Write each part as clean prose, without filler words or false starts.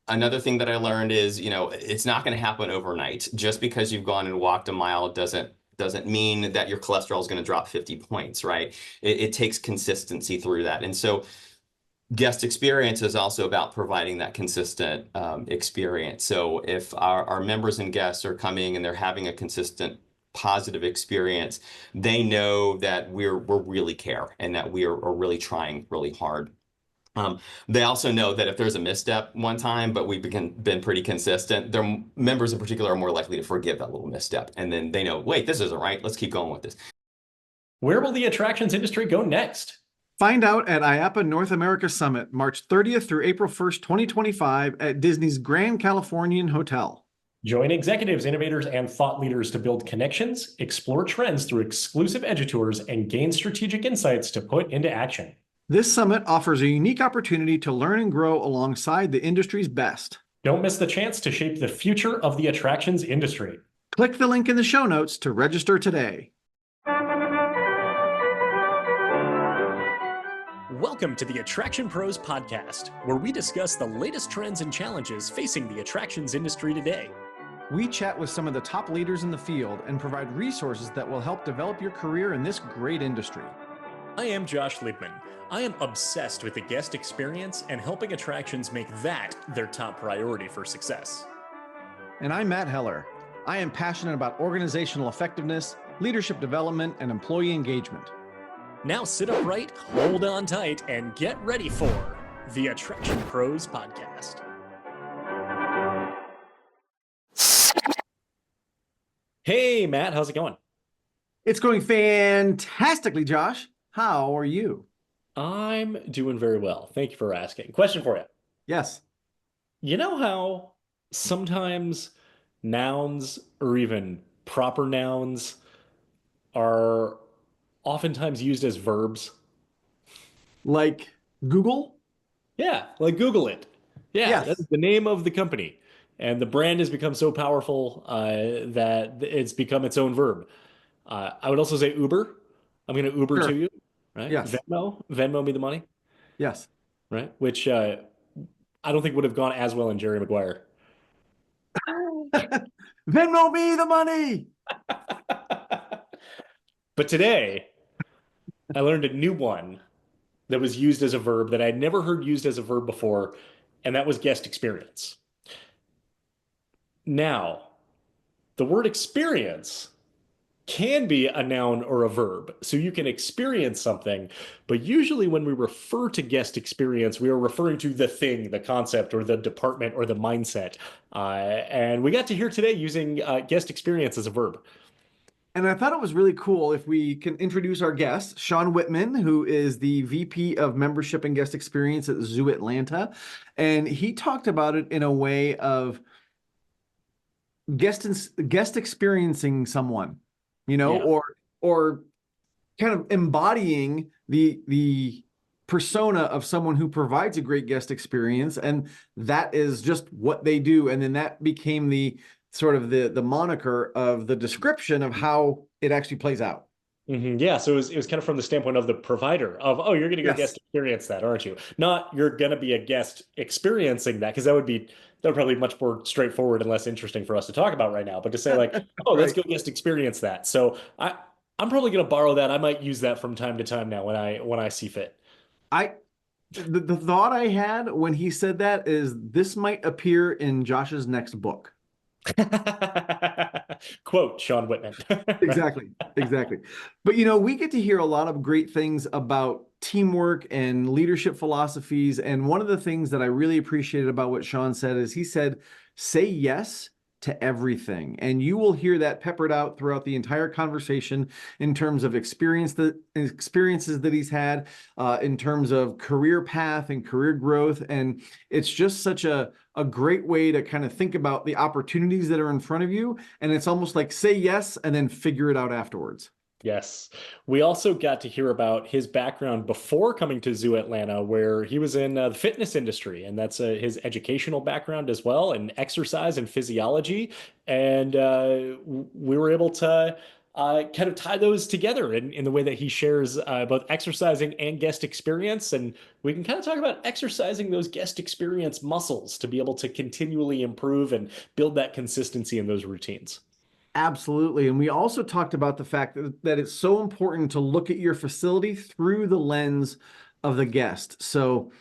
Another thing that I learned is, it's not going to happen overnight. Just because you've gone and walked a mile doesn't mean that your cholesterol is going to drop 50 points, right? It takes consistency through that. And so guest experience is also about providing that consistent experience. So if our members and guests are coming and they're having a consistent positive experience, they know that we're really care and that are really trying really hard. They also know that if there's a misstep one time, but we've been pretty consistent, their members in particular are more likely to forgive that little misstep. And then they know, wait, this isn't right. Let's keep going with this. Where will the attractions industry go next? Find out at IAAPA North America Summit, March 30th through April 1st, 2025 at Disney's Grand Californian Hotel. Join executives, innovators, and thought leaders to build connections, explore trends through exclusive EDUTours, and gain strategic insights to put into action. This summit offers a unique opportunity to learn and grow alongside the industry's best. Don't miss the chance to shape the future of the attractions industry. Click the link in the show notes to register today. Welcome to the Attraction Pros podcast, where we discuss the latest trends and challenges facing the attractions industry today. We chat with some of the top leaders in the field and provide resources that will help develop your career in this great industry. I am Josh Whitman. I am obsessed with the guest experience and helping attractions make that their top priority for success. And I'm Matt Heller. I am passionate about organizational effectiveness, leadership development, and employee engagement. Now sit upright, hold on tight, and get ready for the Attraction Pros podcast. Hey, Matt, how's it going? It's going fantastically, Josh. How are you? I'm doing very well. Thank you for asking. Question for you. Yes. You know how sometimes nouns or even proper nouns are oftentimes used as verbs? Like Google? Yeah, like Google it. Yeah, Yes. that's the name of the company. And the brand has become so powerful that it's become its own verb. I would also say Uber. I'm going to Uber Sure. to you, right? Yes. Venmo me the money, Yes. right? Which I don't think would have gone as well in Jerry Maguire. Venmo me the money. But today, I learned a new one that was used as a verb that I'd never heard used as a verb before, and that was guest experience. Now, the word experience can be a noun or a verb. So you can experience something, but usually when we refer to guest experience, we are referring to the thing, the concept, or the department, or the mindset. And we got to hear today using guest experience as a verb. And I thought it was really cool if we can introduce our guest, Shawn Whitman, who is the VP of Membership and Guest Experience at Zoo Atlanta. And he talked about it in a way of guest experiencing someone, Yeah. or kind of embodying the persona of someone who provides a great guest experience. And that is just what they do. And then that became the sort of the moniker of the description of how it actually plays out. Yeah, so it was kind of from the standpoint of the provider of, oh, you're going to go Yes. guest experience that, aren't you? Not you're going to be a guest experiencing that, because that would probably be much more straightforward and less interesting for us to talk about right now. But to say like, oh, let's Right. go guest experience that. So I'm probably going to borrow that. I might use that from time to time now when I see fit. The thought I had when he said that is this might appear in Josh's next book. Quote Shawn Whitman. Exactly. But we get to hear a lot of great things about teamwork and leadership philosophies. And one of the things that I really appreciated about what Shawn said is he said, say yes to everything. And you will hear that peppered out throughout the entire conversation in terms of experiences that he's had, in terms of career path and career growth. And it's just such a great way to kind of think about the opportunities that are in front of you. And it's almost like say yes and then figure it out afterwards. Yes. We also got to hear about his background before coming to Zoo Atlanta, where he was in the fitness industry, and that's his educational background as well, and exercise and physiology. And we were able to kind of tie those together in the way that he shares both exercising and guest experience. And we can kind of talk about exercising those guest experience muscles to be able to continually improve and build that consistency in those routines. Absolutely. And we also talked about the fact that it's so important to look at your facility through the lens of the guest. So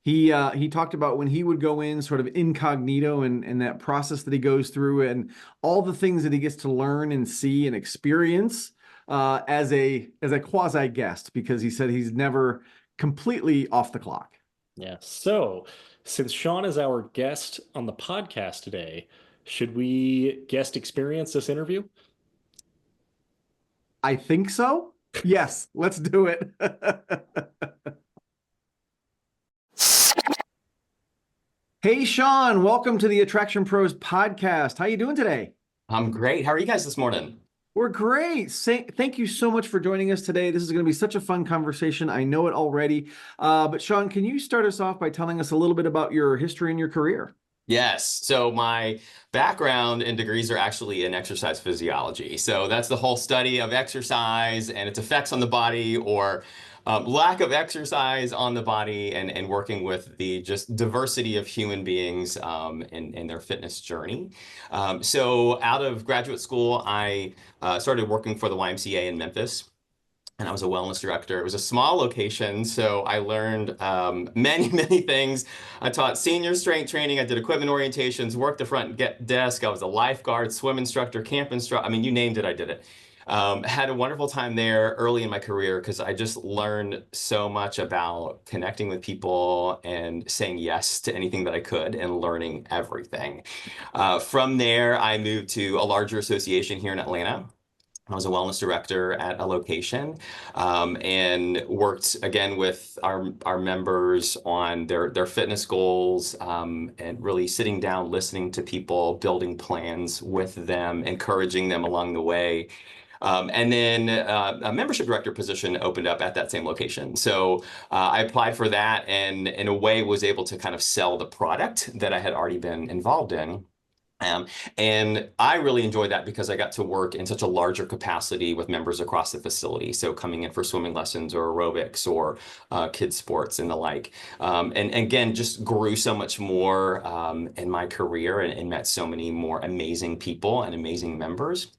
he talked about when he would go in sort of incognito and that process that he goes through and all the things that he gets to learn and see and experience as a quasi guest, because he said he's never completely off the clock. Yeah. So since Shawn is our guest on the podcast today, should we guest experience this interview? I think so. Yes, let's do it. Hey, Shawn, welcome to the Attraction Pros podcast. How you doing today? I'm great. How are you guys this morning? We're great. Thank you so much for joining us today. This is going to be such a fun conversation. I know it already. But Shawn, can you start us off by telling us a little bit about your history and your career? Yes. So my background and degrees are actually in exercise physiology. So that's the whole study of exercise and its effects on the body, or lack of exercise on the body, and working with the just diversity of human beings in their fitness journey. So out of graduate school, I started working for the YMCA in Memphis. And I was a wellness director. It was a small location, so I learned many, many things. I taught senior strength training. I did equipment orientations, worked the front desk. I was a lifeguard, swim instructor, camp instructor. I mean, you named it, I did it. Had a wonderful time there early in my career because I just learned so much about connecting with people and saying yes to anything that I could and learning everything. From there, I moved to a larger association here in Atlanta. I was a wellness director at a location, and worked again with our members on their fitness goals, and really sitting down, listening to people, building plans with them, encouraging them along the way. And then a membership director position opened up at that same location. So I applied for that and in a way was able to kind of sell the product that I had already been involved in. And I really enjoyed that because I got to work in such a larger capacity with members across the facility. So coming in for swimming lessons or aerobics or kids sports and the like. And again, just grew so much more in my career and met so many more amazing people and amazing members.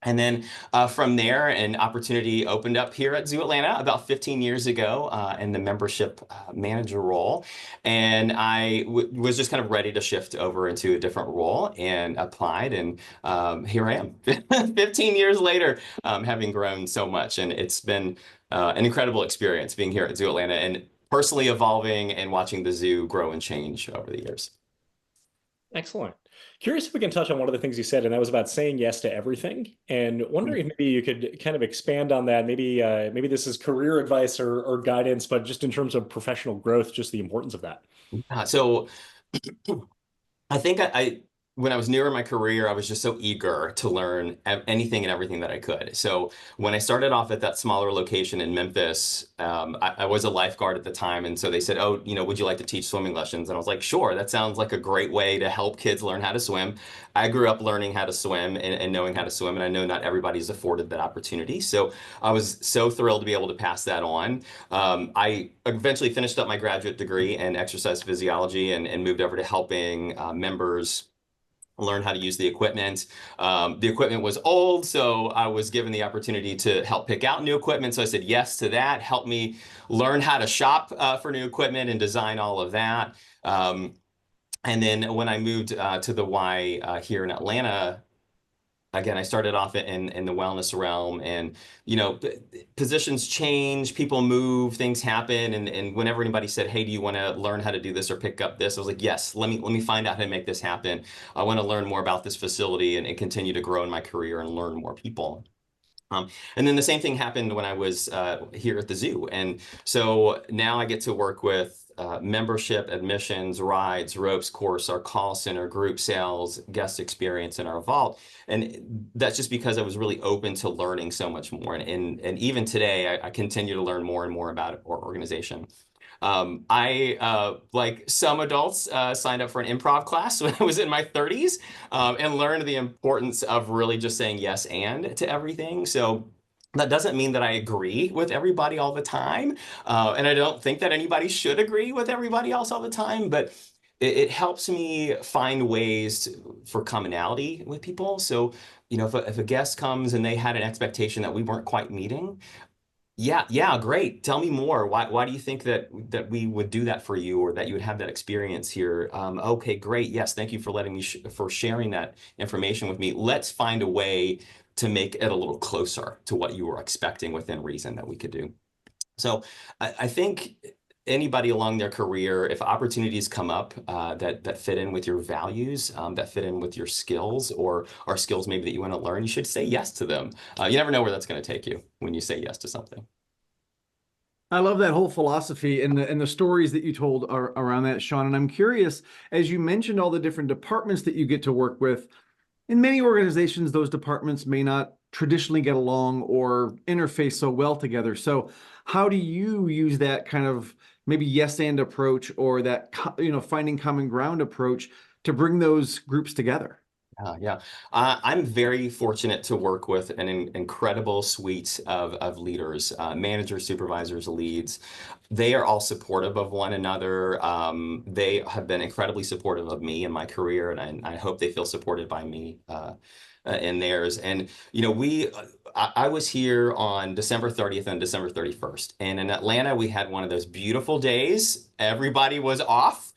And then from there, an opportunity opened up here at Zoo Atlanta about 15 years ago in the membership manager role. And I was just kind of ready to shift over into a different role and applied. And here I am 15 years later, having grown so much. And it's been an incredible experience being here at Zoo Atlanta and personally evolving and watching the zoo grow and change over the years. Excellent. Curious if we can touch on one of the things you said, and that was about saying yes to everything. And wondering if maybe you could kind of expand on that. Maybe this is career advice or guidance, but just in terms of professional growth, just the importance of that. So I think when I was newer in my career, I was just so eager to learn anything and everything that I could. So when I started off at that smaller location in Memphis, I was a lifeguard at the time. And so they said, oh, would you like to teach swimming lessons? And I was like, sure, that sounds like a great way to help kids learn how to swim. I grew up learning how to swim and knowing how to swim. And I know not everybody's afforded that opportunity. So I was so thrilled to be able to pass that on. I eventually finished up my graduate degree in exercise physiology and moved over to helping members learn how to use the equipment. The equipment was old, so I was given the opportunity to help pick out new equipment. So I said yes to that. Help me learn how to shop for new equipment and design all of that. And then when I moved to the Y here in Atlanta, again, I started off in the wellness realm, and positions change, people move, things happen, and whenever anybody said, "Hey, do you want to learn how to do this or pick up this?" I was like, "Yes, let me find out how to make this happen. I want to learn more about this facility and continue to grow in my career and learn more people." And then the same thing happened when I was here at the zoo. And so now I get to work with membership, admissions, rides, ropes, course, our call center, group sales, guest experience, and our vault. And that's just because I was really open to learning so much more. And even today, I continue to learn more and more about our organization. Like some adults, signed up for an improv class when I was in my 30s, and learned the importance of really just saying yes and to everything. So that doesn't mean that I agree with everybody all the time. And I don't think that anybody should agree with everybody else all the time, but it helps me find ways for commonality with people. So, if a guest comes and they had an expectation that we weren't quite meeting, yeah, great. Tell me more. Why do you think that we would do that for you, or that you would have that experience here? Okay, great. Yes, thank you for letting me for sharing that information with me. Let's find a way to make it a little closer to what you were expecting within reason that we could do. So I think anybody along their career, if opportunities come up that fit in with your values, that fit in with your skills, or are skills maybe that you want to learn, you should say yes to them. You never know where that's going to take you when you say yes to something. I love that whole philosophy and the stories that you told around that, Shawn. And I'm curious, as you mentioned all the different departments that you get to work with, in many organizations, those departments may not traditionally get along or interface so well together. So how do you use that kind of maybe yes and approach, or that, finding common ground approach to bring those groups together? Yeah. I'm very fortunate to work with an incredible suite of leaders, managers, supervisors, leads. They are all supportive of one another. They have been incredibly supportive of me in my career, and I hope they feel supported by me in theirs. And, I was here on December 30th and December 31st. And in Atlanta, we had one of those beautiful days. Everybody was off.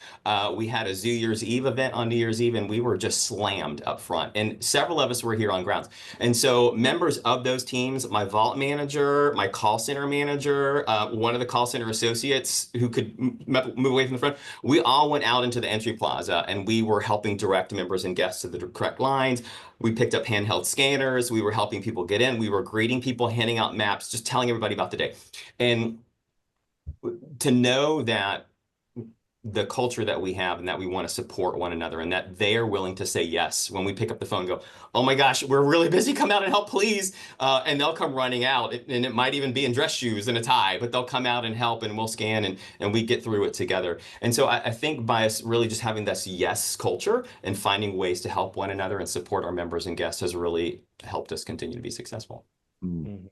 We had a New Year's Eve event on New Year's Eve, and we were just slammed up front. And several of us were here on grounds. And so members of those teams, my vault manager, my call center manager, one of the call center associates who could move away from the front, we all went out into the entry plaza, and we were helping direct members and guests to the correct lines. We picked up handheld scanners. We were helping people get in. We were greeting people, handing out maps, just telling everybody about the day. And to know that the culture that we have, and that we want to support one another, and that they are willing to say yes when we pick up the phone and go, oh my gosh, we're really busy, come out and help, please. And they'll come running out, and it might even be in dress shoes and a tie, but they'll come out and help, and we'll scan, and we get through it together. And so I think by us really just having this yes culture and finding ways to help one another and support our members and guests has really helped us continue to be successful. Mm-hmm.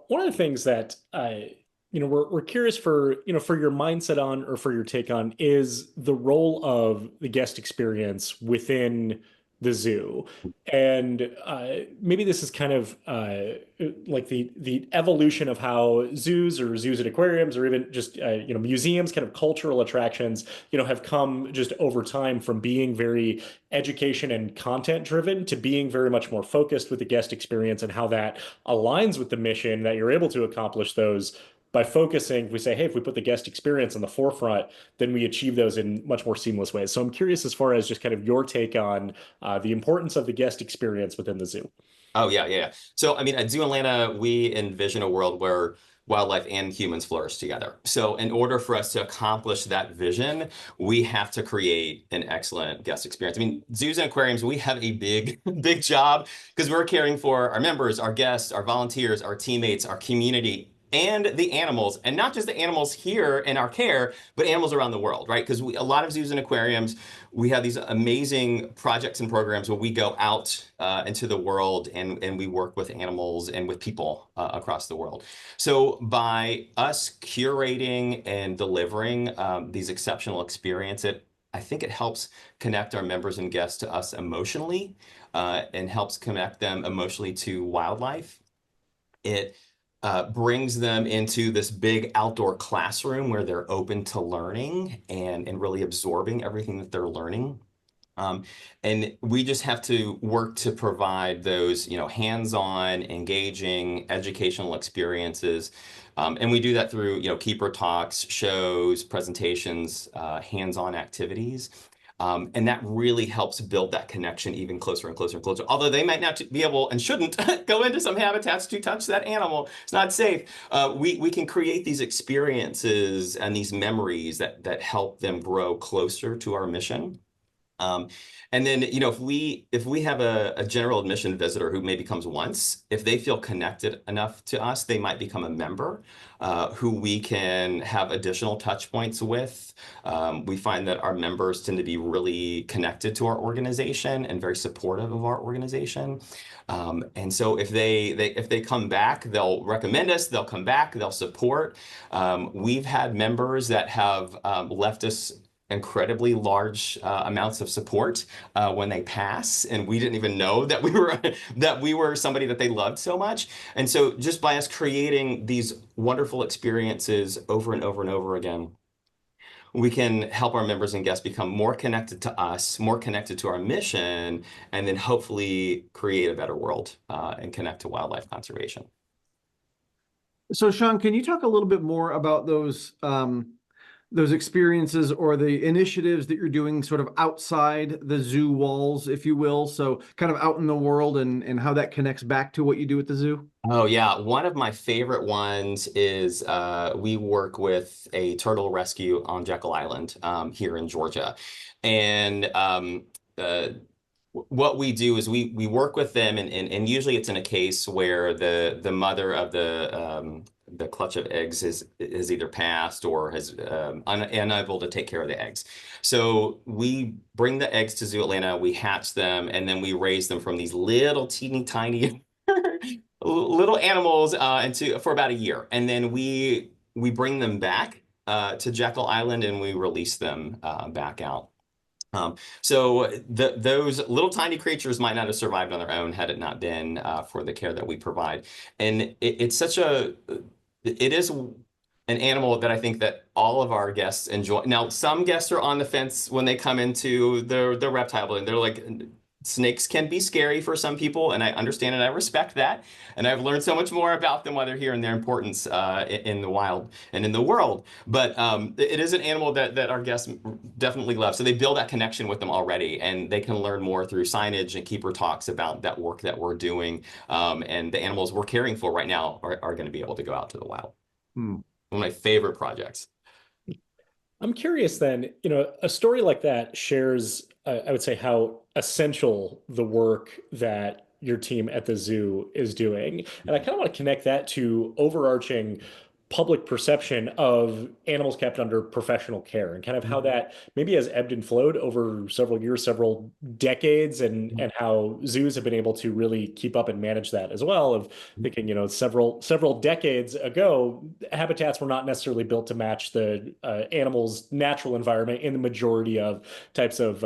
One of the things that we're curious for your mindset on, or for your take on, is the role of the guest experience within the zoo. And maybe this is kind of like the evolution of how zoos and aquariums, or even just museums, kind of cultural attractions, have come just over time from being very education and content driven to being very much more focused with the guest experience, and how that aligns with the mission that you're able to accomplish those by focusing. We say, hey, if we put the guest experience on the forefront, then we achieve those in much more seamless ways. So I'm curious, as far as just kind of your take on the importance of the guest experience within the zoo. Oh, yeah. So, I mean, at Zoo Atlanta, we envision a world where wildlife and humans flourish together. So in order for us to accomplish that vision, we have to create an excellent guest experience. I mean, zoos and aquariums, we have a big, big job, because we're caring for our members, our guests, our volunteers, our teammates, our community, and the animals, and not just the animals here in our care, but animals around the world, right? Because a lot of zoos and aquariums, we have these amazing projects and programs where we go out into the world, and we work with animals and with people across the world. So by us curating and delivering these exceptional experiences, I think it helps connect our members and guests to us emotionally, and helps connect them emotionally to wildlife. It brings them into this big outdoor classroom where they're open to learning and really absorbing everything that they're learning. And we just have to work to provide those, hands-on, engaging, educational experiences. And we do that through, keeper talks, shows, presentations, hands-on activities. And that really helps build that connection even closer and closer and closer. Although they might not be able and shouldn't go into some habitats to touch that animal. It's not safe. We can create these experiences and these memories that help them grow closer to our mission. Um, and then, if we have a general admission visitor who maybe comes once, if they feel connected enough to us, they might become a member who we can have additional touch points with. We find that our members tend to be really connected to our organization and very supportive of our organization. And so if they come back, they'll recommend us, they'll come back, they'll support. We've had members that have left us incredibly large amounts of support when they pass, and we didn't even know that we were somebody that they loved so much. And so just by us creating these wonderful experiences over and over and over again, we can help our members and guests become more connected to us, more connected to our mission, and then hopefully create a better world and connect to wildlife conservation. So, Shawn, can you talk a little bit more about those experiences or the initiatives that you're doing sort of outside the zoo walls, if you will? So kind of out in the world and how that connects back to what you do at the zoo? Oh yeah, one of my favorite ones is we work with a turtle rescue on Jekyll Island here in Georgia. And what we do is we work with them, and usually it's in a case where the mother of the clutch of eggs is either passed or has unable to take care of the eggs. So we bring the eggs to Zoo Atlanta, we hatch them, and then we raise them from these little teeny tiny little animals for about a year, and then we bring them back to Jekyll Island and we release them back out. So those little tiny creatures might not have survived on their own had it not been for the care that we provide. And it is an animal that I think that all of our guests enjoy. Now, some guests are on the fence when they come into the reptile building. They're like, snakes can be scary for some people, and I understand and I respect that. And I've learned so much more about them while they're here and their importance in the wild and in the world. But it is an animal that our guests definitely love. So they build that connection with them already, and they can learn more through signage and keeper talks about that work that we're doing. And the animals we're caring for right now are going to be able to go out to the wild. One of my favorite projects. I'm curious then, a story like that shares, I would say, how essential the work that your team at the zoo is doing. And I kind of want to connect that to overarching public perception of animals kept under professional care and kind of how that maybe has ebbed and flowed over several years, several decades, and how zoos have been able to really keep up and manage that as well. Of thinking, several decades ago, habitats were not necessarily built to match the animals' natural environment in the majority of types of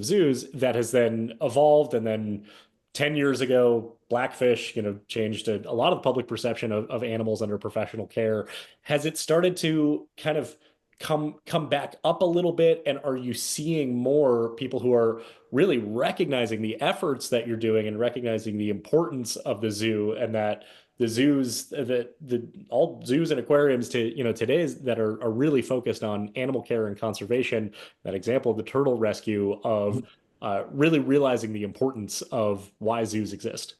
zoos. That has then evolved, and then 10 years ago, blackfish, changed a lot of the public perception of animals under professional care. Has it started to kind of come back up a little bit? And are you seeing more people who are really recognizing the efforts that you're doing and recognizing the importance of the zoo, and that the zoos, that all zoos and aquariums today's that are really focused on animal care and conservation? That example of the turtle rescue, of really realizing the importance of why zoos exist.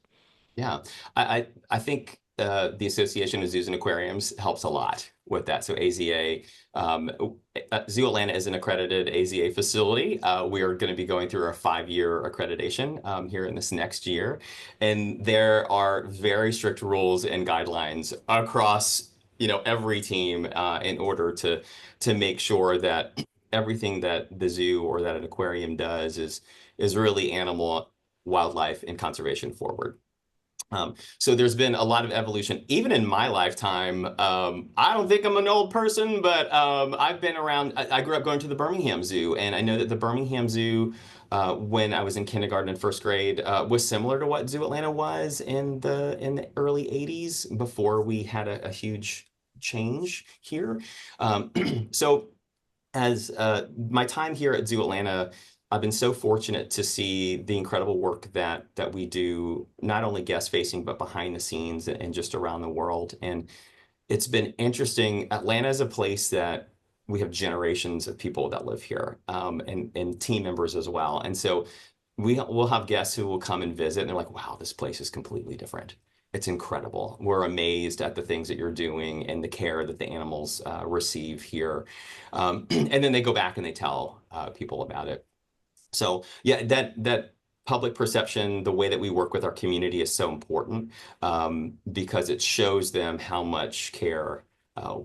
Yeah, I think the Association of Zoos and Aquariums helps a lot with that. So AZA, Zoo Atlanta is an accredited AZA facility. We are going to be going through our 5-year accreditation here in this next year. And there are very strict rules and guidelines across, every team in order to make sure that everything that the zoo or that an aquarium does is really animal, wildlife, and conservation forward. So there's been a lot of evolution, even in my lifetime. I don't think I'm an old person, but I've been around. I grew up going to the Birmingham Zoo, and I know that the Birmingham Zoo, when I was in kindergarten and first grade, was similar to what Zoo Atlanta was in the early 80s, before we had a huge change here. So as my time here at Zoo Atlanta, I've been so fortunate to see the incredible work that we do, not only guest facing, but behind the scenes and just around the world. And it's been interesting. Atlanta is a place that we have generations of people that live here, and team members as well. And so we'll have guests who will come and visit, and they're like, wow, this place is completely different. It's incredible. We're amazed at the things that you're doing and the care that the animals receive here. And then they go back and they tell people about it. So yeah, that public perception, the way that we work with our community is so important, because it shows them how much care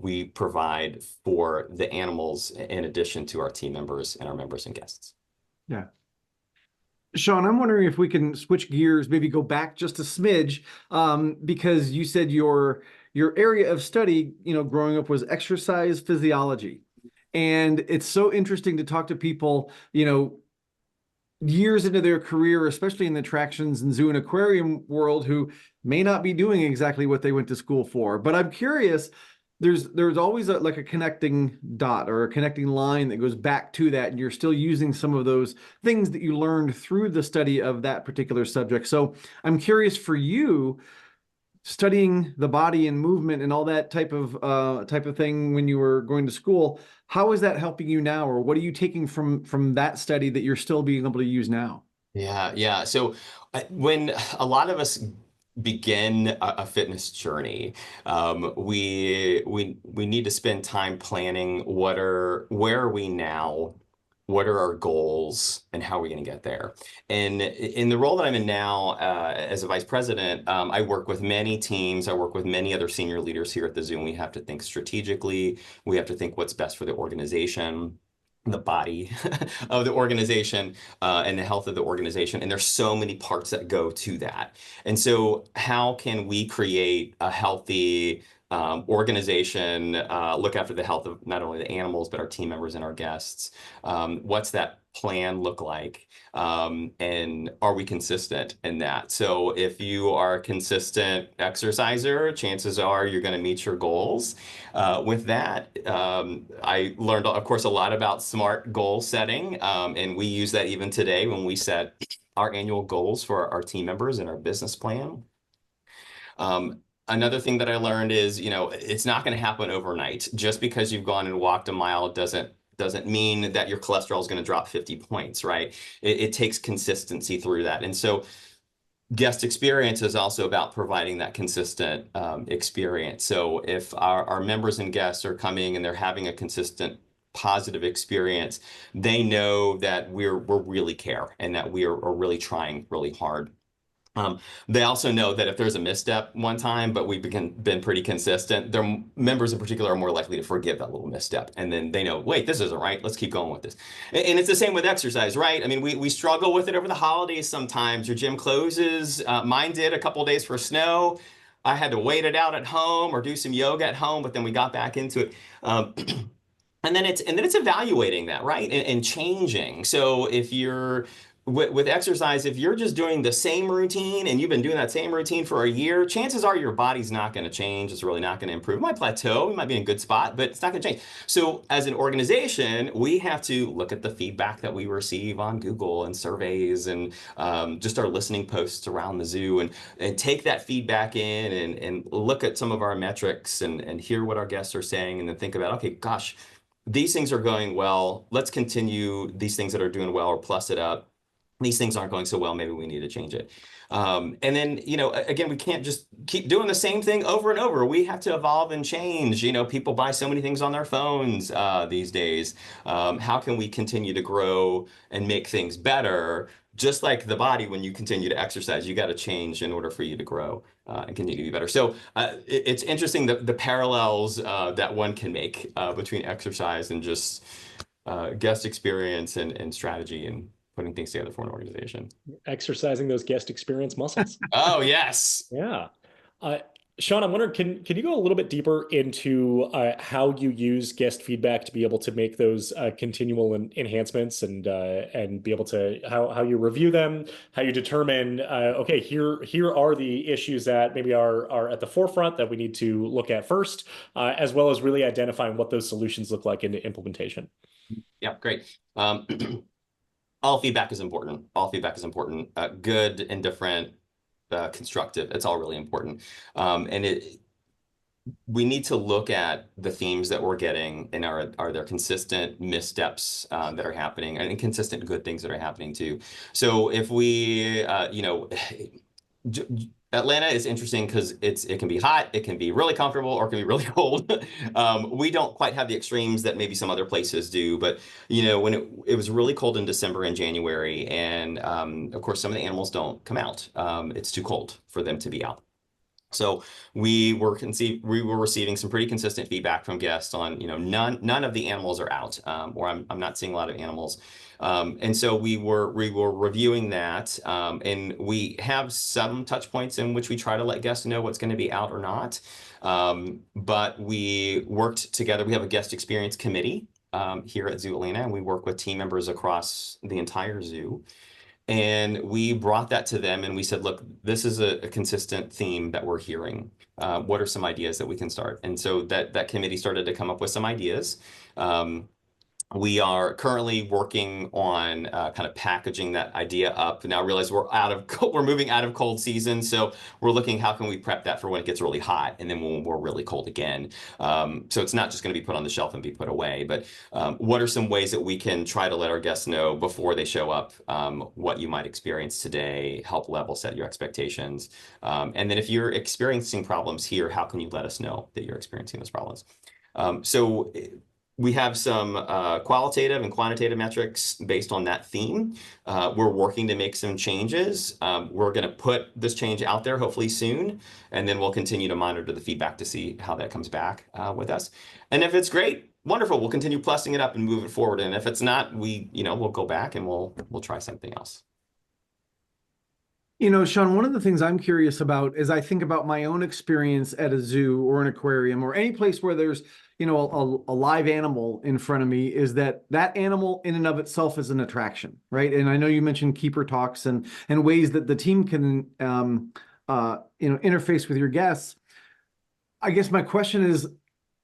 we provide for the animals in addition to our team members and our members and guests. Yeah. Shawn, I'm wondering if we can switch gears, maybe go back just a smidge, because you said your area of study, growing up was exercise physiology. And it's so interesting to talk to people, years into their career, especially in the attractions and zoo and aquarium world, who may not be doing exactly what they went to school for. But I'm curious, there's always like a connecting dot or a connecting line that goes back to that, and you're still using some of those things that you learned through the study of that particular subject. So I'm curious, for you, studying the body and movement and all that type of thing when you were going to school, how is that helping you now, or what are you taking from that study that you're still being able to use now? Yeah. So when a lot of us begin a fitness journey, we need to spend time planning where are we now, what are our goals, and how are we going to get there. And in the role that I'm in now, as a vice president, I work with many teams. I work with many other senior leaders here at the zoo. And we have to think strategically. We have to think what's best for the organization, the body of the organization, and the health of the organization. And there's so many parts that go to that. And so how can we create a healthy organization, look after the health of not only the animals, but our team members and our guests? What's that plan look like? And are we consistent in that? So if you are a consistent exerciser, chances are you're going to meet your goals. With that, I learned, of course, a lot about SMART goal setting, and we use that even today when we set our annual goals for our team members and our business plan. Another thing that I learned is, it's not going to happen overnight. Just because you've gone and walked a mile doesn't mean that your cholesterol is going to drop 50 points, right? It takes consistency through that. And so guest experience is also about providing that consistent experience. So if our members and guests are coming and they're having a consistent positive experience, they know that we're really care and that we are really trying really hard. They also know that if there's a misstep one time, but we've been pretty consistent, their members in particular are more likely to forgive that little misstep. And then they know, wait, this isn't right. Let's keep going with this. And it's the same with exercise, right? I mean, we struggle with it over the holidays sometimes. Your gym closes. Mine did a couple of days for snow. I had to wait it out at home or do some yoga at home, but then we got back into it. And then it's evaluating that, right? And changing. So if you're with exercise, if you're just doing the same routine and you've been doing that same routine for a year, chances are your body's not going to change. It's really not going to improve. It might plateau. You might be in a good spot, but it's not going to change. So as an organization, we have to look at the feedback that we receive on Google and surveys and just our listening posts around the zoo, and take that feedback in and look at some of our metrics and hear what our guests are saying, and then think about, okay, gosh, these things are going well. Let's continue these things that are doing well, or plus it up. These things aren't going so well, maybe we need to change it. And then, again, we can't just keep doing the same thing over and over. We have to evolve and change. People buy so many things on their phones these days. How can we continue to grow and make things better? Just like the body, when you continue to exercise, you got to change in order for you to grow and continue to be better. So it's interesting the parallels that one can make between exercise and just guest experience and strategy and putting things together for an organization. Exercising those guest experience muscles. Oh, yes. Yeah. Shawn, I'm wondering, can you go a little bit deeper into how you use guest feedback to be able to make those continual enhancements and be able to how you review them, how you determine okay, here are the issues that maybe are at the forefront that we need to look at first, as well as really identifying what those solutions look like in implementation. Yeah, great. All feedback is important. All feedback is important. Good, indifferent, constructive. It's all really important. And we need to look at the themes that we're getting, and are there consistent missteps that are happening, and consistent good things that are happening too. So if we, Atlanta is interesting because it can be hot, it can be really comfortable, or it can be really cold. We don't quite have the extremes that maybe some other places do, but when it was really cold in December and January, and of course some of the animals don't come out. It's too cold for them to be out. So we were receiving some pretty consistent feedback from guests on, none of the animals are out, or I'm not seeing a lot of animals. And so we were reviewing that, and we have some touch points in which we try to let guests know what's going to be out or not. But we worked together. We have a guest experience committee here at Zoo Atlanta, and we work with team members across the entire zoo. And we brought that to them and we said, look, this is a consistent theme that we're hearing. What are some ideas that we can start? And so that committee started to come up with some ideas. We are currently working on kind of packaging that idea up. Now I realize we're moving out of cold season, so we're looking how can we prep that for when it gets really hot and then when we're really cold again. So it's not just going to be put on the shelf and be put away, but what are some ways that we can try to let our guests know before they show up what you might experience today, help level set your expectations. And then if you're experiencing problems here, how can you let us know that you're experiencing those problems? So we have some qualitative and quantitative metrics based on that theme. We're working to make some changes. We're going to put this change out there hopefully soon, and then we'll continue to monitor the feedback to see how that comes back with us. And if it's great, wonderful, we'll continue plussing it up and move it forward. And if it's not, we'll go back and we'll try something else. Shawn, one of the things I'm curious about is I think about my own experience at a zoo or an aquarium or any place where there's, a live animal in front of me, is that animal in and of itself is an attraction, right? And I know you mentioned keeper talks and ways that the team can, interface with your guests. I guess my question is,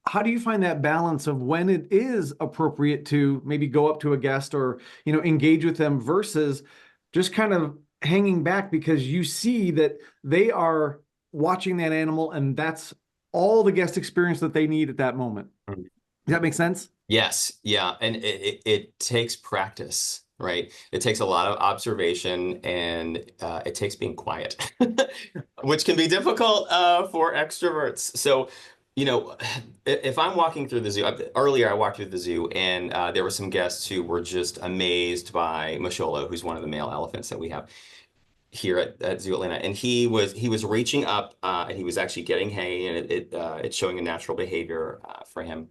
how do you find that balance of when it is appropriate to maybe go up to a guest or, engage with them versus just kind of hanging back because you see that they are watching that animal and that's all the guest experience that they need at that moment. Does that make sense? Yes. Yeah. And it takes practice, right? It takes a lot of observation and it takes being quiet, which can be difficult for extroverts. So, if I'm walking through the zoo, earlier I walked through the zoo and there were some guests who were just amazed by Masholo, who's one of the male elephants that we have here at Zoo Atlanta, and he was reaching up and he was actually getting hay, and it's showing a natural behavior for him.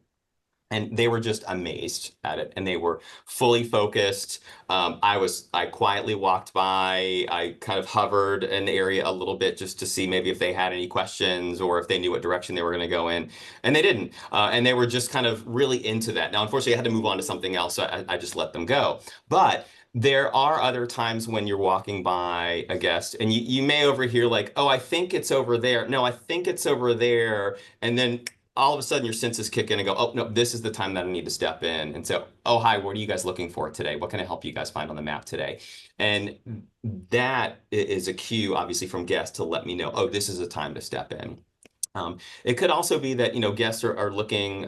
And they were just amazed at it, and they were fully focused. I quietly walked by. I kind of hovered in the area a little bit just to see maybe if they had any questions or if they knew what direction they were going to go in, and they didn't. And they were just kind of really into that. Now, unfortunately, I had to move on to something else, so I just let them go. But there are other times when you're walking by a guest and you may overhear like, oh, I think it's over there. No, I think it's over there. And then all of a sudden your senses kick in and go, oh, no, this is the time that I need to step in. And so, oh, hi, what are you guys looking for today? What can I help you guys find on the map today? And that is a cue, obviously, from guests to let me know, oh, this is a time to step in. It could also be that, guests are looking,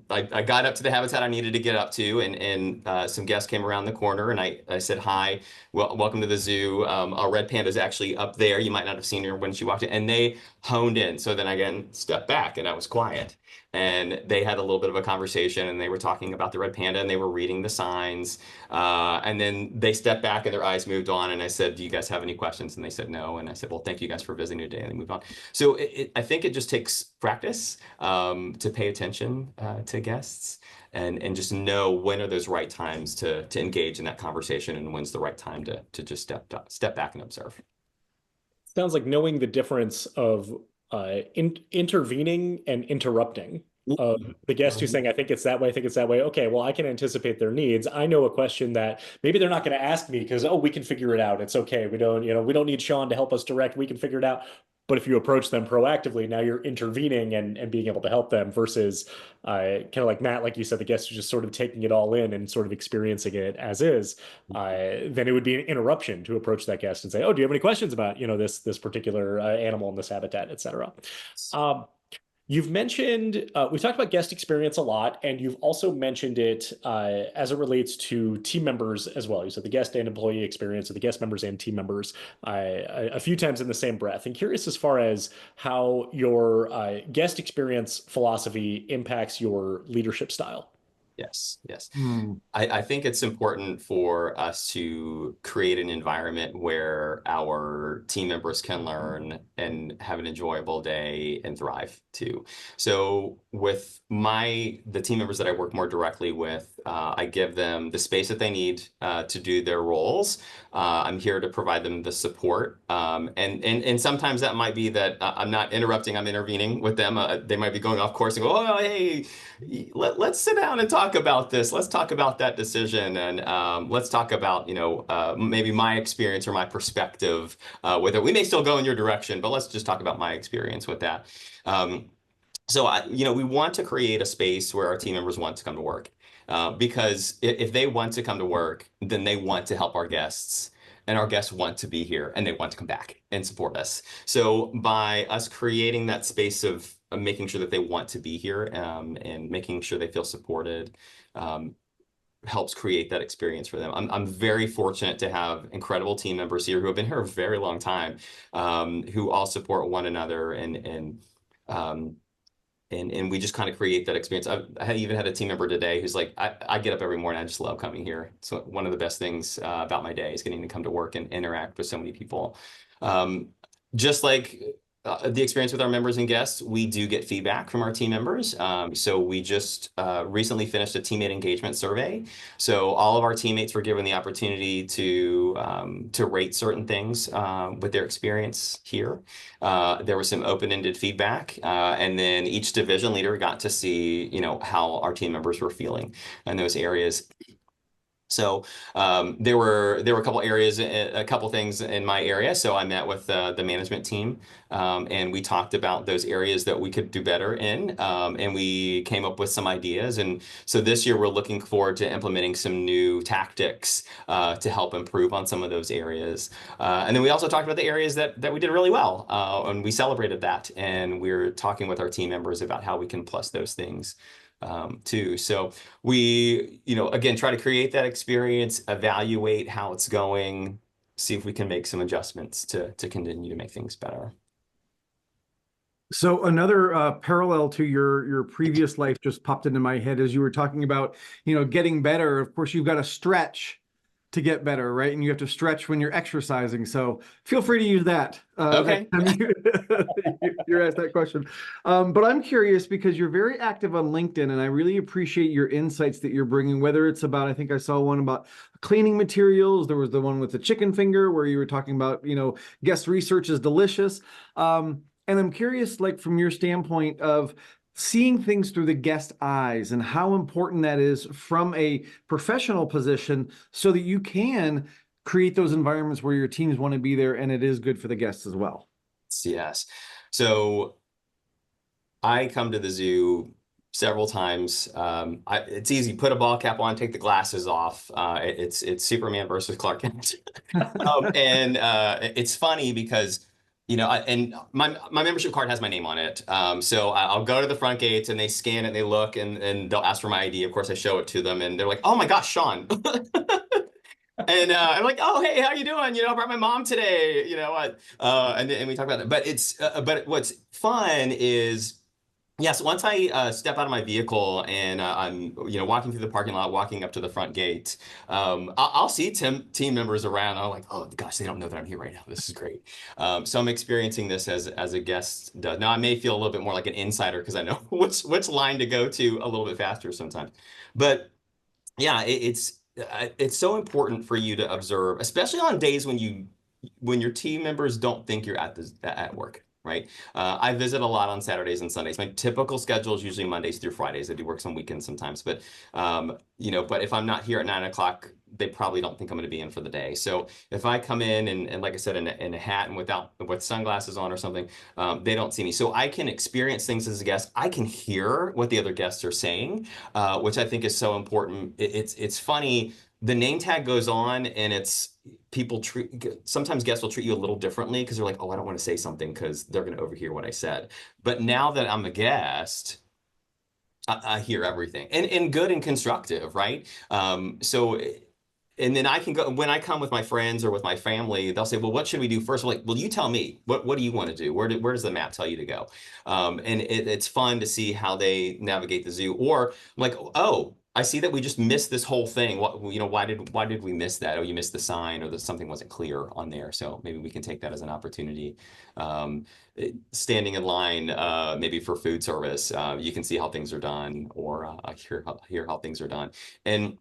I got up to the habitat I needed to get up to, and some guests came around the corner and I said, hi, welcome to the zoo. Our red panda is actually up there. You might not have seen her when she walked in, and they honed in. So then I again stepped back and I was quiet. And they had a little bit of a conversation and they were talking about the red panda and they were reading the signs. And then they stepped back and their eyes moved on. And I said, do you guys have any questions? And they said no. And I said, well, thank you guys for visiting today. And they moved on. So I think it just takes practice to pay attention to guests and just know when are those right times to engage in that conversation and when's the right time to just step back and observe. Sounds like knowing the difference of intervening and interrupting. The guest who's saying, I think it's that way, I think it's that way. Okay, well, I can anticipate their needs. I know a question that maybe they're not going to ask me because, oh, we can figure it out. It's okay. We don't need Shawn to help us direct. We can figure it out. But if you approach them proactively, now you're intervening and being able to help them versus kind of like Matt, like you said, the guest is just sort of taking it all in and sort of experiencing it as is. Then it would be an interruption to approach that guest and say, oh, do you have any questions about, this particular animal in this habitat, et cetera. You've mentioned, we talked about guest experience a lot, and you've also mentioned it as it relates to team members as well. You said the guest and employee experience, or the guest members and team members, a few times in the same breath. And curious as far as how your guest experience philosophy impacts your leadership style. Yes, yes. Hmm. I think it's important for us to create an environment where our team members can learn and have an enjoyable day and thrive too. So with the team members that I work more directly with, I give them the space that they need to do their roles. I'm here to provide them the support. And sometimes that might be that I'm not interrupting, I'm intervening with them. They might be going off course and go, oh, hey, let's sit down and talk about this. Let's talk about that decision, and let's talk about maybe my experience or my perspective with it. We may still go in your direction, but let's just talk about my experience with that. So we want to create a space where our team members want to come to work, because if they want to come to work, then they want to help our guests. And our guests want to be here and they want to come back and support us. So by us creating that space of making sure that they want to be here, and making sure they feel supported, helps create that experience for them. I'm very fortunate to have incredible team members here who have been here a very long time, who all support one another, and we just kind of create that experience. I even had a team member today who's like, I get up every morning. I just love coming here. So one of the best things about my day is getting to come to work and interact with so many people. Just like the experience with our members and guests, we do get feedback from our team members. So we just recently finished a teammate engagement survey. So all of our teammates were given the opportunity to rate certain things with their experience here. There was some open-ended feedback, and then each division leader got to see, how our team members were feeling in those areas. So there were a couple areas, a couple things in my area. So I met with the management team, and we talked about those areas that we could do better in, and we came up with some ideas. And so this year we're looking forward to implementing some new tactics to help improve on some of those areas. And then we also talked about the areas that we did really well, and we celebrated that. And we're talking with our team members about how we can plus those things too. So we, again, try to create that experience, evaluate how it's going, see if we can make some adjustments to continue to make things better. So another parallel to your previous life just popped into my head as you were talking about, getting better. Of course, you've got to stretch to get better, right? And you have to stretch when you're exercising. So feel free to use that. Okay. You're asked that question. But I'm curious because you're very active on LinkedIn, and I really appreciate your insights that you're bringing, whether it's about, I think I saw one about cleaning materials. There was the one with the chicken finger where you were talking about, guest research is delicious. And I'm curious, like from your standpoint of seeing things through the guest eyes and how important that is from a professional position so that you can create those environments where your teams want to be there and it is good for the guests as well. Yes. So I come to the zoo several times. It's easy. Put a ball cap on, take the glasses off. It's Superman versus Clark Kent. And it's funny because and my membership card has my name on it. So I'll go to the front gates and they scan it, they look, and they'll ask for my ID. Of course, I show it to them and they're like, oh my gosh, Shawn. And I'm like, oh, hey, how you doing? I brought my mom today, and we talk about that. But but what's fun is, yes, once I step out of my vehicle and I'm walking through the parking lot, walking up to the front gate, I'll see team members around. I'm like, oh gosh, they don't know that I'm here right now. This is great. So I'm experiencing this as a guest does. Now I may feel a little bit more like an insider because I know which line to go to a little bit faster sometimes. But yeah, it's so important for you to observe, especially on days when your team members don't think you're at work. Right. I visit a lot on Saturdays and Sundays. My typical schedule is usually Mondays through Fridays. I do work some weekends sometimes, but but if I'm not here at 9 o'clock, they probably don't think I'm going to be in for the day. So if I come in and like I said, in a hat and with sunglasses on or something, they don't see me. So I can experience things as a guest. I can hear what the other guests are saying, which I think is so important. It's funny. The name tag goes on and sometimes guests will treat you a little differently because they're like, oh, I don't want to say something because they're going to overhear what I said. But now that I'm a guest, I hear everything, and good and constructive, right? And then I can go when I come with my friends or with my family, they'll say, well, what should we do first? I'm like, well, you tell me. What do you want to do? Where does the map tell you to go? And it's fun to see how they navigate the zoo. Or I'm like, oh, I see that we just missed this whole thing. What, why did we miss that? Oh, you missed the sign, or that something wasn't clear on there. So maybe we can take that as an opportunity. Standing in line, maybe for food service, you can see how things are done, or hear how things are done. And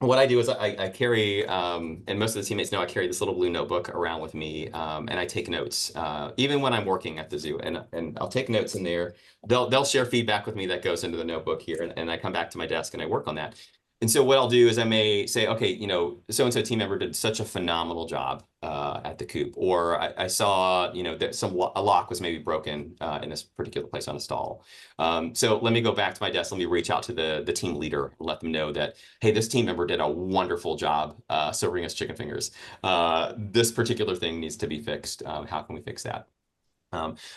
what I do is I carry, and most of the teammates know I carry this little blue notebook around with me, and I take notes, even when I'm working at the zoo, and I'll take notes in there. They'll share feedback with me that goes into the notebook here, and I come back to my desk and I work on that. And so what I'll do is I may say, okay, so-and-so team member did such a phenomenal job at the coop, or I saw, that a lock was maybe broken in this particular place on a stall. So let me go back to my desk. Let me reach out to the team leader, let them know that, hey, this team member did a wonderful job serving us chicken fingers. This particular thing needs to be fixed. How can we fix that?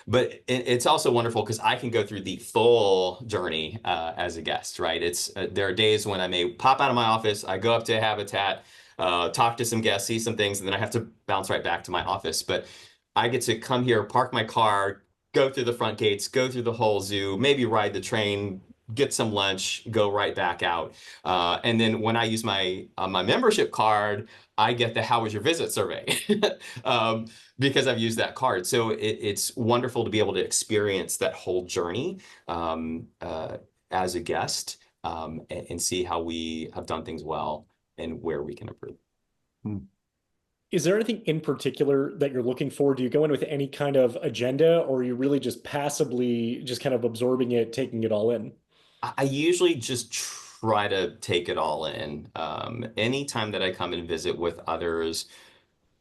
But it's also wonderful because I can go through the full journey as a guest, right? There are days when I may pop out of my office, I go up to Habitat, talk to some guests, see some things, and then I have to bounce right back to my office. But I get to come here, park my car, go through the front gates, go through the whole zoo, maybe ride the train, get some lunch, go right back out. And then when I use my membership card, I get the "How was your visit?" survey because I've used that card. So it's wonderful to be able to experience that whole journey as a guest, and see how we have done things well and where we can improve. Is there anything in particular that you're looking for? Do you go in with any kind of agenda, or are you really just passively just kind of absorbing it, taking it all in? I usually just try to take it all in. Anytime that I come and visit with others,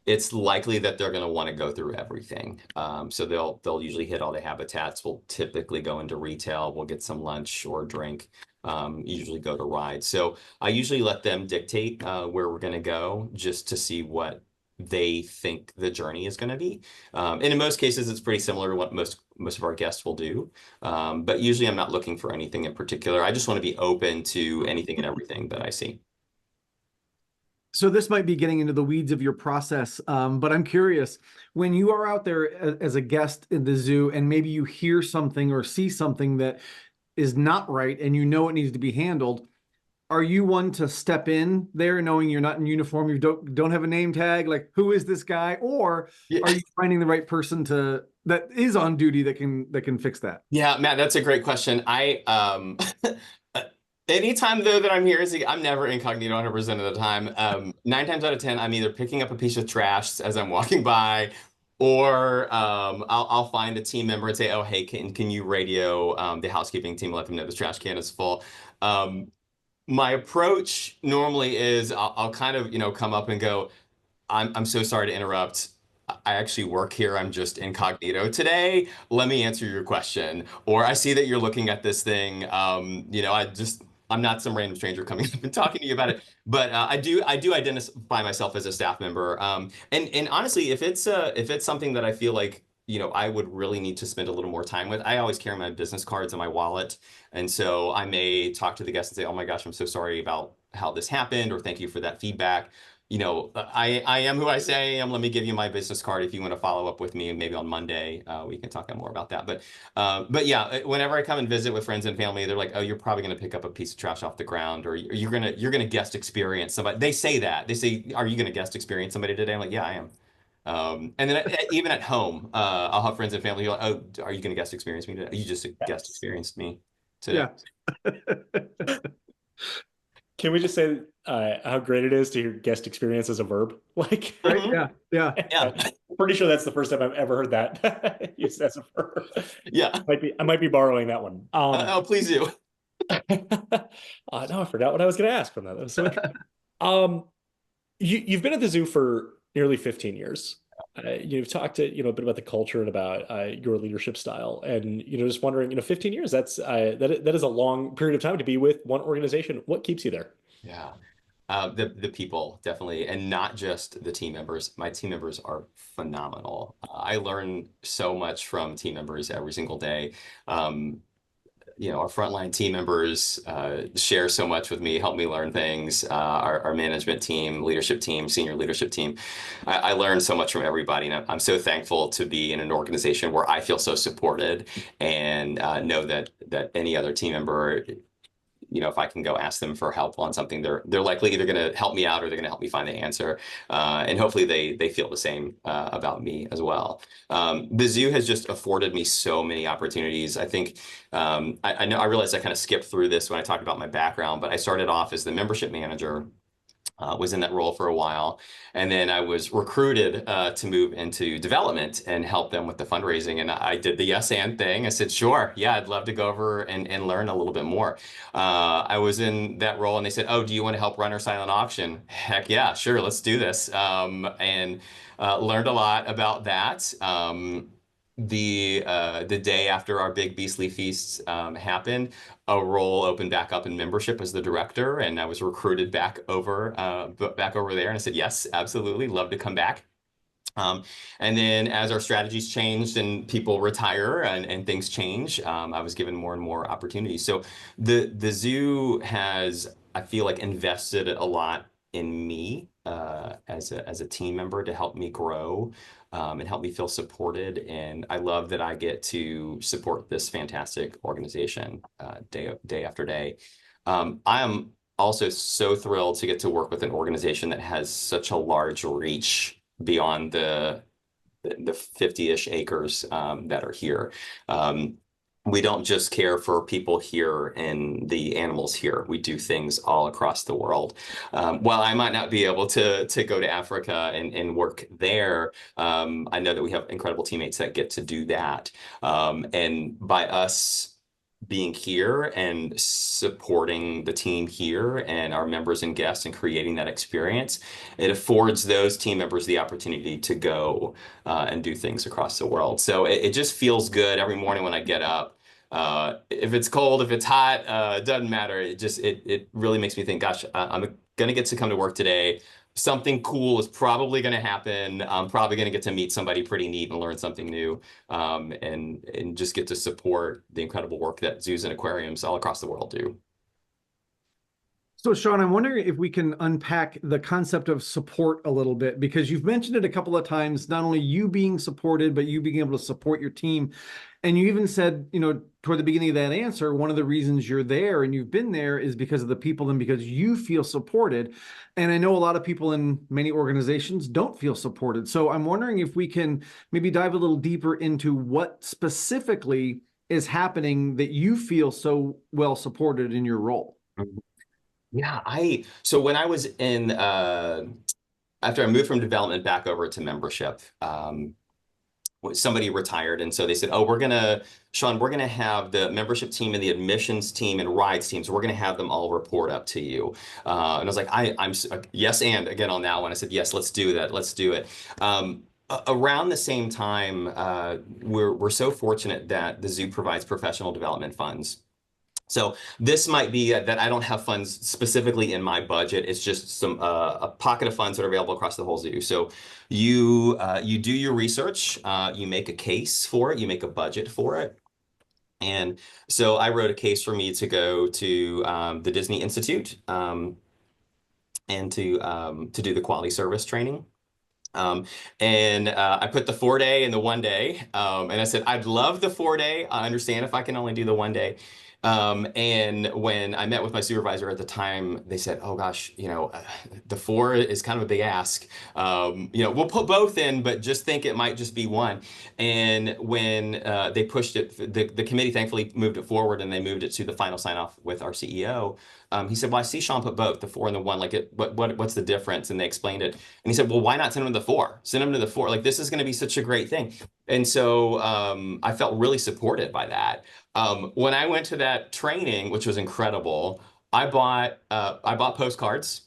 it's likely that they're going to want to go through everything. So they'll usually hit all the habitats. We'll typically go into retail. We'll get some lunch or drink. Usually go to rides. So I usually let them dictate where we're going to go, just to see what they think the journey is going to be. And in most cases, it's pretty similar to what most of our guests will do. But usually I'm not looking for anything in particular. I just want to be open to anything and everything that I see. So this might be getting into the weeds of your process, but I'm curious, when you are out there as a guest in the zoo and maybe you hear something or see something that is not right and you know it needs to be handled, are you one to step in there knowing you're not in uniform, you don't have a name tag, like who is this guy? Or are you finding the right person that is on duty that can fix that? Yeah, Matt, that's a great question. Anytime though that I'm here, I'm never incognito 100% of the time. 9 times out of 10, I'm either picking up a piece of trash as I'm walking by, or I'll find a team member and say, oh, hey, can you radio the housekeeping team, let them know the trash can is full. My approach normally is I'll kind of, come up and go, I'm so sorry to interrupt. I actually work here. I'm just incognito today. Let me answer your question. Or I see that you're looking at this thing. I'm not some random stranger coming up and talking to you about it. But I do identify myself as a staff member. And honestly, if it's something that I feel like, I would really need to spend a little more time with, I always carry my business cards in my wallet. And so I may talk to the guest and say, oh my gosh, I'm so sorry about how this happened, or thank you for that feedback. I am who I say I am. Let me give you my business card if you want to follow up with me, and maybe on Monday we can talk more about that. But yeah, whenever I come and visit with friends and family, they're like, "Oh, you're probably going to pick up a piece of trash off the ground, or you're gonna guest experience somebody." They say that. They say, "Are you going to guest experience somebody today?" I'm like, "Yeah, I am." And then even at home, I'll have friends and family who are like, "Oh, are you going to guest experience me today?" You just guest experienced me today. Yeah. Can we just say how great it is to hear guest experience as a verb? Like, right? Yeah. I'm pretty sure that's the first time I've ever heard that used as a verb. Yeah. I might be borrowing that one. Oh, please do. No, I forgot what I was going to ask from that. That was so interesting. You've been at the zoo for nearly 15 years. You've talked to, a bit about the culture and about your leadership style, and just wondering, 15 years, that is a long period of time to be with one organization. What keeps you there? Yeah. The people, definitely, and not just the team members. My team members are phenomenal. I learn so much from team members every single day. Our frontline team members share so much with me, help me learn things. Our management team, leadership team, senior leadership team. I learn so much from everybody, and I'm so thankful to be in an organization where I feel so supported and know that any other team member, if I can go ask them for help on something, they're likely either going to help me out or they're going to help me find the answer. And hopefully they feel the same about me as well. The zoo has just afforded me so many opportunities. I think I realized I kind of skipped through this when I talked about my background, but I started off as the membership manager. Was in that role for a while. And then I was recruited to move into development and help them with the fundraising. And I did the yes and thing. I said, sure, yeah, I'd love to go over and learn a little bit more. I was in that role and they said, oh, do you want to help run our silent auction? Heck yeah, sure, let's do this. And learned a lot about that. The day after our big Beastly Feast happened, a role opened back up in membership as the director, and I was recruited back over there, and I said yes, absolutely, love to come back. And then as our strategies changed and people retire and things change, I was given more and more opportunities. So the zoo has, I feel like, invested a lot in me as a team member to help me grow and help me feel supported. And I love that I get to support this fantastic organization day after day. I am also so thrilled to get to work with an organization that has such a large reach beyond the 50-ish acres that are here. We don't just care for people here and the animals here. We do things all across the world. While I might not be able to go to Africa and work there, I know that we have incredible teammates that get to do that. And by us being here and supporting the team here and our members and guests and creating that experience, it affords those team members the opportunity to go and do things across the world. So it just feels good every morning when I get up. If it's cold, if it's hot, it doesn't matter. It really makes me think, gosh, I'm gonna get to come to work today. Something cool is probably going to happen. I'm probably going to get to meet somebody pretty neat and learn something new, and just get to support the incredible work that zoos and aquariums all across the world do. So, Shawn, I'm wondering if we can unpack the concept of support a little bit, because you've mentioned it a couple of times, not only you being supported, but you being able to support your team. And you even said, toward the beginning of that answer, one of the reasons you're there and you've been there is because of the people and because you feel supported. And I know a lot of people in many organizations don't feel supported. So I'm wondering if we can maybe dive a little deeper into what specifically is happening that you feel so well supported in your role. Yeah, so when I was in, after I moved from development back over to membership, somebody retired. And so they said, oh, Shawn, we're going to have the membership team and the admissions team and rides teams. We're going to have them all report up to you. And I was like, I'm yes. And again, on that one, I said, yes, let's do that. Let's do it. Around the same time, we're so fortunate that the zoo provides professional development funds. So this might be that I don't have funds specifically in my budget. It's just some a pocket of funds that are available across the whole zoo. So you do your research, you make a case for it, you make a budget for it. And so I wrote a case for me to go to the Disney Institute and to do the quality service training. And I put the 4-day and the 1-day, and I said, I'd love the 4-day. I understand if I can only do the 1-day. And when I met with my supervisor at the time, they said, oh gosh, the 4 is kind of a big ask. We'll put both in, but just think it might just be one. And when they pushed it, the committee thankfully moved it forward and they moved it to the final sign off with our CEO. He said, well, I see Shawn put both, the 4 and the 1, like what's the difference? And they explained it. And he said, well, why not send him to the 4? Send him to the 4. Like, this is going to be such a great thing. And so I felt really supported by that. When I went to that training, which was incredible, I bought postcards,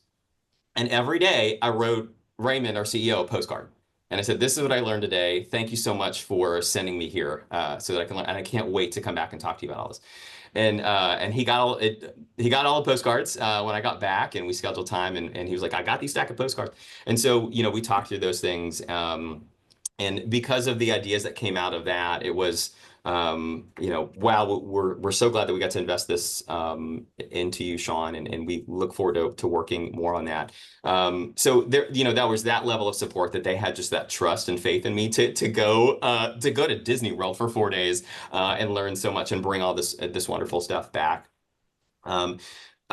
and every day I wrote Raymond, our CEO, a postcard. And I said, this is what I learned today. Thank you so much for sending me here so that I can learn. And I can't wait to come back and talk to you about all this. And he got all the postcards when I got back, and we scheduled time, and he was like, I got these stack of postcards. And so, we talked through those things. And because of the ideas that came out of that, it was, wow, we're so glad that we got to invest this into you, Shawn, and we look forward to working more on that. So there, that was that level of support, that they had just that trust and faith in me to go to Disney World for 4 days and learn so much and bring all this wonderful stuff back.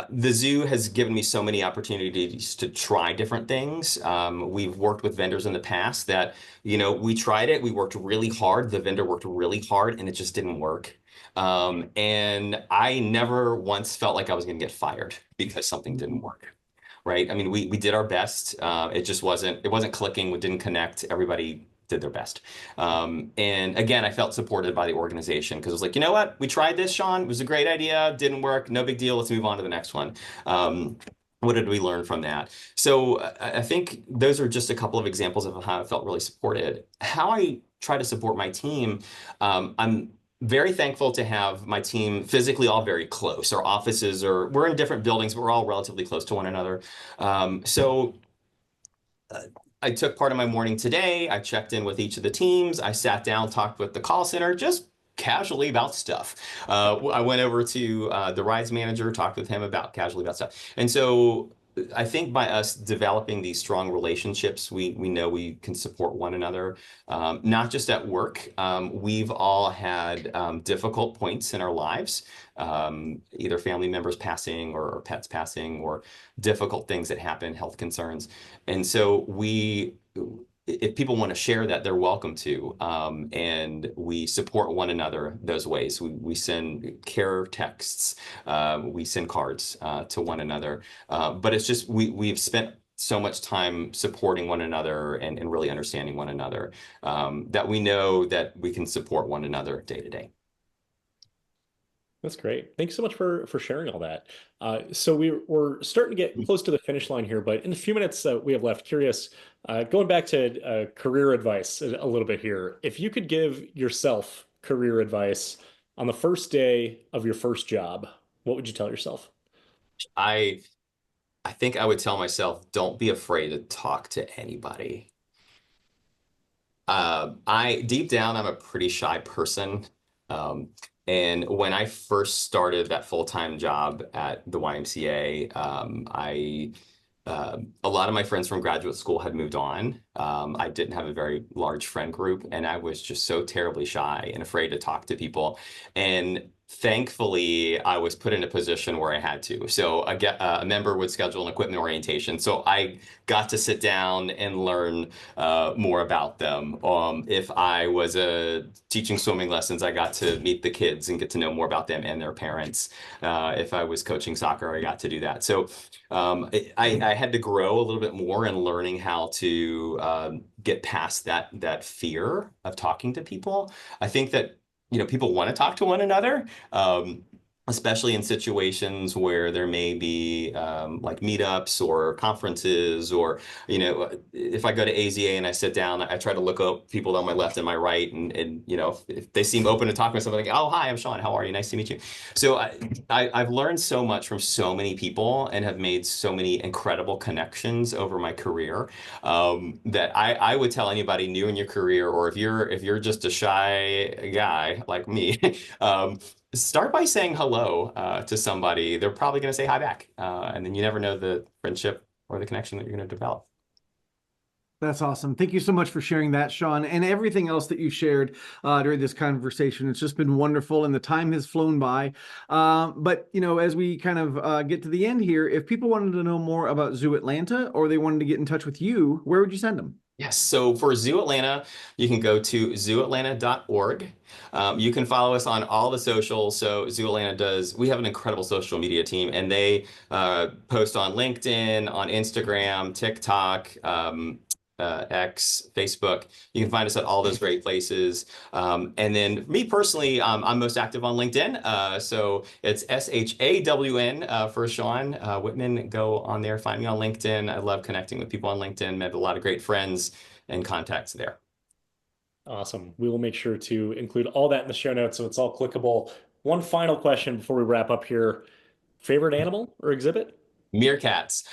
The zoo has given me so many opportunities to try different things. We've worked with vendors in the past that, we tried it, we worked really hard, the vendor worked really hard, and it just didn't work. And I never once felt like I was going to get fired because something didn't work. Right? I mean, we did our best. It wasn't clicking, we didn't connect. Everybody did their best. And again, I felt supported by the organization, because it was like, you know what? We tried this, Shawn. It was a great idea. Didn't work. No big deal. Let's move on to the next one. What did we learn from that? So I think those are just a couple of examples of how I felt really supported. How I try to support my team, I'm very thankful to have my team physically all very close. Our offices we're in different buildings, but we're all relatively close to one another. I took part of my morning today. I checked in with each of the teams. I sat down, talked with the call center, just casually about stuff. I went over to the rides manager, talked with him casually about stuff. And so I think by us developing these strong relationships, we know we can support one another, not just at work. We've all had difficult points in our lives, either family members passing or pets passing, or difficult things that happen, health concerns. And so if people want to share that, they're welcome to. And we support one another those ways. We send care texts, we send cards to one another. But it's just, we've spent so much time supporting one another and really understanding one another, that we know that we can support one another day to day. That's great. Thanks so much for sharing all that. So we're starting to get close to the finish line here, but in the few minutes that we have left, curious, going back to career advice a little bit here, if you could give yourself career advice on the first day of your first job, what would you tell yourself? I think I would tell myself, don't be afraid to talk to anybody. Deep down, I'm a pretty shy person. And when I first started that full-time job at the YMCA, a lot of my friends from graduate school had moved on. I didn't have a very large friend group, and I was just so terribly shy and afraid to talk to people. And thankfully, I was put in a position where I had to. So a member would schedule an equipment orientation. So I got to sit down and learn more about them. If I was teaching swimming lessons, I got to meet the kids and get to know more about them and their parents. If I was coaching soccer, I got to do that. So I had to grow a little bit more in learning how to get past that fear of talking to people. I think that people want to talk to one another, especially in situations where there may be like meetups or conferences, or, if I go to AZA and I sit down, I try to look up people on my left and my right, and if they seem open to talking to somebody, like, oh, hi, I'm Shawn, how are you? Nice to meet you. So I've learned so much from so many people and have made so many incredible connections over my career, that I would tell anybody new in your career, or if you're just a shy guy like me, start by saying hello to somebody. They're probably going to say hi back. And then you never know the friendship or the connection that you're going to develop. That's awesome. Thank you so much for sharing that, Shawn, and everything else that you shared during this conversation. It's just been wonderful, and the time has flown by. But, as we kind of get to the end here, if people wanted to know more about Zoo Atlanta, or they wanted to get in touch with you, where would you send them? Yes, so for Zoo Atlanta, you can go to zooatlanta.org. You can follow us on all the socials. So Zoo Atlanta we have an incredible social media team, and they post on LinkedIn, on Instagram, TikTok, X, Facebook. You can find us at all those great places. And then me personally, I'm most active on LinkedIn. So it's SHAWN for Shawn Whitman. Go on there, find me on LinkedIn. I love connecting with people on LinkedIn. Met a lot of great friends and contacts there. Awesome. We will make sure to include all that in the show notes so it's all clickable. One final question before we wrap up here. Favorite animal or exhibit? Meerkats.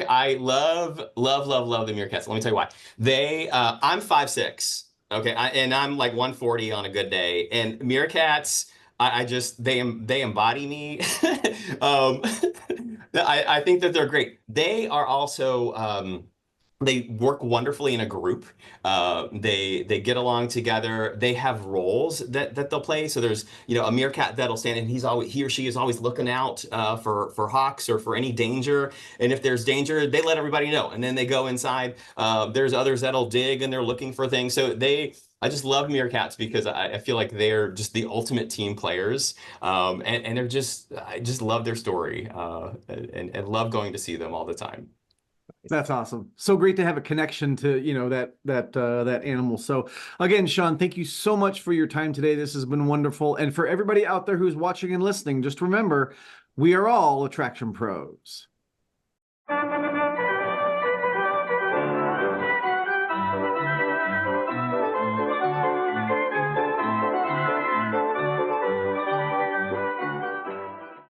I love the meerkats. Let me tell you why. I'm 5'6". Okay, and I'm like 140 on a good day. And meerkats, I just they embody me. um, I think that they're great. They are also they work wonderfully in a group. They get along together. They have roles that they'll play. So there's a meerkat that'll stand and he or she is always looking out for hawks or for any danger. And if there's danger, they let everybody know. And then they go inside. There's others that'll dig and they're looking for things. So I just love meerkats because I feel like they're just the ultimate team players. And I just love their story and love going to see them all the time. That's awesome. So great to have a connection to, that animal. So again, Shawn, thank you so much for your time today. This has been wonderful. And for everybody out there who's watching and listening, just remember, we are all attraction pros.